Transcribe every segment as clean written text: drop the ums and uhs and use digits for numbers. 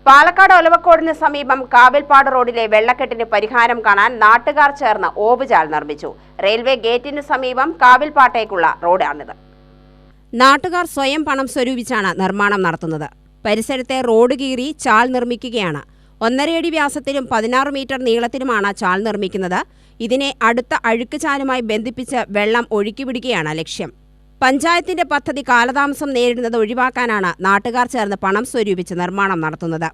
പാലക്കാട് ഒലവക്കോടിന് സമീപം കാവിൽപ്പാട് റോഡിലെ വെള്ളക്കെട്ടിന് പരിഹാരം കാണാൻ നാട്ടുകാർ ചേർന്ന് ഓവുചാൽ നിർമ്മിച്ചു. റെയിൽവേ ഗേറ്റിന് സമീപം കാവിൽപ്പാട്ടേക്കുള്ള റോഡാണിത്. നാട്ടുകാർ സ്വയം പണം സ്വരൂപിച്ചാണ് നിർമ്മാണം നടത്തുന്നത്. പരിസരത്തെ റോഡ് കീറി ചാൽ നിർമ്മിക്കുകയാണ്. 1.5 അടി വ്യാസത്തിലും 16 മീറ്റർ നീളത്തിലുമാണ് ചാൽ നിർമ്മിക്കുന്നത്. ഇതിനെ അടുത്ത അഴുക്ക് ചാലുമായി ബന്ധിപ്പിച്ച് വെള്ളം ഒഴുക്കിവിടുകയാണ് ലക്ഷ്യം. പഞ്ചായത്തിന്റെ പദ്ധതി കാലതാമസം നേരിടുന്നത് ഒഴിവാക്കാനാണ് നാട്ടുകാർ ചേർന്ന് പണം സ്വരൂപിച്ച് നിർമ്മാണം നടത്തുന്നത്.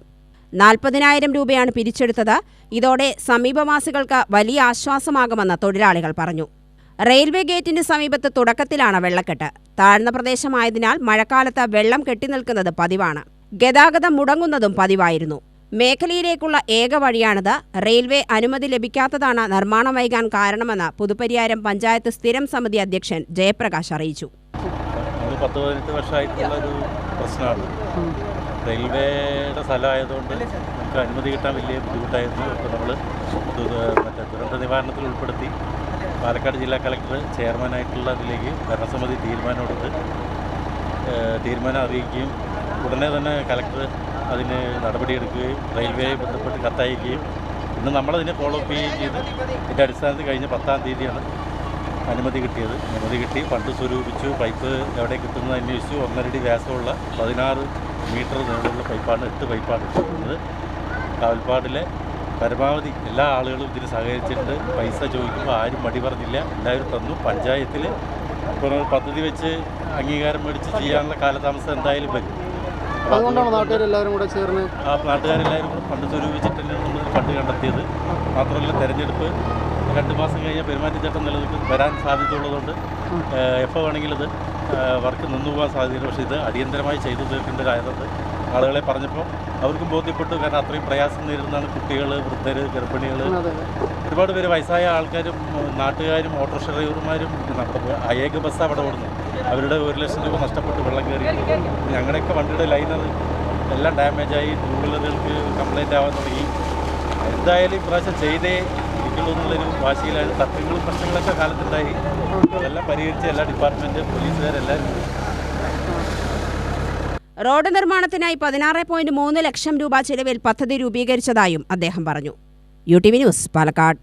40,000 രൂപയാണ് പിരിച്ചെടുത്തത്. ഇതോടെ സമീപവാസികൾക്ക് വലിയ ആശ്വാസമാകുമെന്ന് തൊഴിലാളികൾ പറഞ്ഞു. റെയിൽവേ ഗേറ്റിന് സമീപത്ത് തുടക്കത്തിലാണ് വെള്ളക്കെട്ട്. താഴ്ന്ന പ്രദേശമായതിനാൽ മഴക്കാലത്ത് വെള്ളം കെട്ടിനിൽക്കുന്നത് പതിവാണ്. ഗതാഗതം മുടങ്ങുന്നതും പതിവായിരുന്നു. മേഖലയിലേക്കുള്ള ഏക വഴിയാണിത്. റെയിൽവേ അനുമതി ലഭിക്കാത്തതാണ് നിർമ്മാണം വൈകാൻ കാരണമെന്ന് പുതുപ്പരിയാരം പഞ്ചായത്ത് സ്ഥിരം സമിതി അധ്യക്ഷൻ ജയപ്രകാശ് അറിയിച്ചു. 10-15 വർഷമായിട്ടുള്ള ഒരു പ്രശ്നമാണ്. റെയിൽവേയുടെ സ്ഥലമായതുകൊണ്ട് നമുക്ക് അനുമതി കിട്ടാൻ വലിയ ബുദ്ധിമുട്ടായിരുന്നു. ഇപ്പോൾ നമ്മൾ ദുരന്ത നിവാരണത്തിൽ ഉൾപ്പെടുത്തി പാലക്കാട് ജില്ലാ കളക്ടർ ചെയർമാനായിട്ടുള്ള അതിലേക്ക് ഭരണസമിതി തീരുമാനം അറിയിക്കുകയും ഉടനെ തന്നെ കളക്ടർ അതിന് നടപടിയെടുക്കുകയും റെയിൽവേയെ ബന്ധപ്പെട്ട് കത്തയക്കുകയും ഇന്ന് നമ്മളതിനെ ഫോളോ അപ്പ് ചെയ്യുകയും ചെയ്ത് ഇതിൻ്റെ അടിസ്ഥാനത്തിൽ കഴിഞ്ഞ 10-ാം തീയതിയാണ് അനുമതി കിട്ടിയത്. അനുമതി കിട്ടി, ഫണ്ട് സ്വരൂപിച്ചു. പൈപ്പ് എവിടെ കിട്ടുന്നത് അന്വേഷിച്ചു. 1.5 അടി വ്യാസമുള്ള 16 മീറ്റർ നീളമുള്ള പൈപ്പാണ്, 8 പൈപ്പാണ് ഇട്ടിട്ടുള്ളത്. കാവിൽപ്പാടിലെ പരമാവധി എല്ലാ ആളുകളും ഇതിന് സഹകരിച്ചിട്ടുണ്ട്. പൈസ ചോദിക്കുമ്പോൾ ആരും മടി പറഞ്ഞില്ല, എല്ലാവരും തന്നു. പഞ്ചായത്തിൽ പദ്ധതി വെച്ച് അംഗീകാരം മേടിച്ച് ചെയ്യാനുള്ള കാലതാമസം എന്തായാലും വരും. അതുകൊണ്ടാണ് നാട്ടുകാരെല്ലാവരും കൂടെ ചേർന്ന് നാട്ടുകാരെല്ലാവരും ഫണ്ട് സ്വരൂപിച്ചിട്ടാണ് നമ്മൾ ഫണ്ട് കണ്ടെത്തിയത്. മാത്രമല്ല തെരഞ്ഞെടുപ്പ് 2 മാസം കഴിഞ്ഞാൽ പെരുമാറ്റച്ചട്ടം വരാൻ സാധ്യതയുള്ളതുകൊണ്ട് എപ്പോൾ വേണമെങ്കിലും ഇത് വർക്ക് നിന്നുപോകാൻ സാധ്യതയുണ്ട്. പക്ഷേ ഇത് അടിയന്തരമായി ചെയ്തു തീർക്കേണ്ടതായതുകൊണ്ട് ആളുകളെ പറഞ്ഞപ്പോൾ അവർക്കും ബോധ്യപ്പെട്ടു. കാരണം അത്രയും പ്രയാസം നേരിടുന്നതാണ് കുട്ടികൾ, വൃദ്ധർ, ഗർഭിണികൾ, ഒരുപാട് പേര്, വയസ്സായ ആൾക്കാരും നാട്ടുകാരും ഓട്ടോറിക്ഷ ഡ്രൈവർമാരും. നമ്മുടെ അയേക ബസ് അവിടെ ഓടുന്നു. അവരുടെ 1 ലക്ഷം രൂപ നഷ്ടപ്പെട്ട് വെള്ളം കയറി. ഞങ്ങളുടെയൊക്കെ വണ്ടിയുടെ ലൈനർ എല്ലാം ഡാമേജായി, 2 വീലറുകൾക്ക് കംപ്ലൈൻ്റ് ആവാൻ തുടങ്ങി. എന്തായാലും ഇപ്രാവശ്യം ചെയ്തേ ഇരിക്കുള്ളൂ എന്നുള്ളൊരു വാശിയിലാണ്. തർക്കങ്ങളും പ്രശ്നങ്ങളൊക്കെ കാലത്തുണ്ടായി. അതെല്ലാം പരിഹരിച്ച് എല്ലാ ഡിപ്പാർട്ട്മെൻറ്റ്, പോലീസുകാരെല്ലാവരും. റോഡ് നിർമ്മാണത്തിനായി 16.3 ലക്ഷം രൂപ ചെലവിൽ പദ്ധതി രൂപീകരിച്ചതായും അദ്ദേഹം പറഞ്ഞു. UTV news, Palakkad.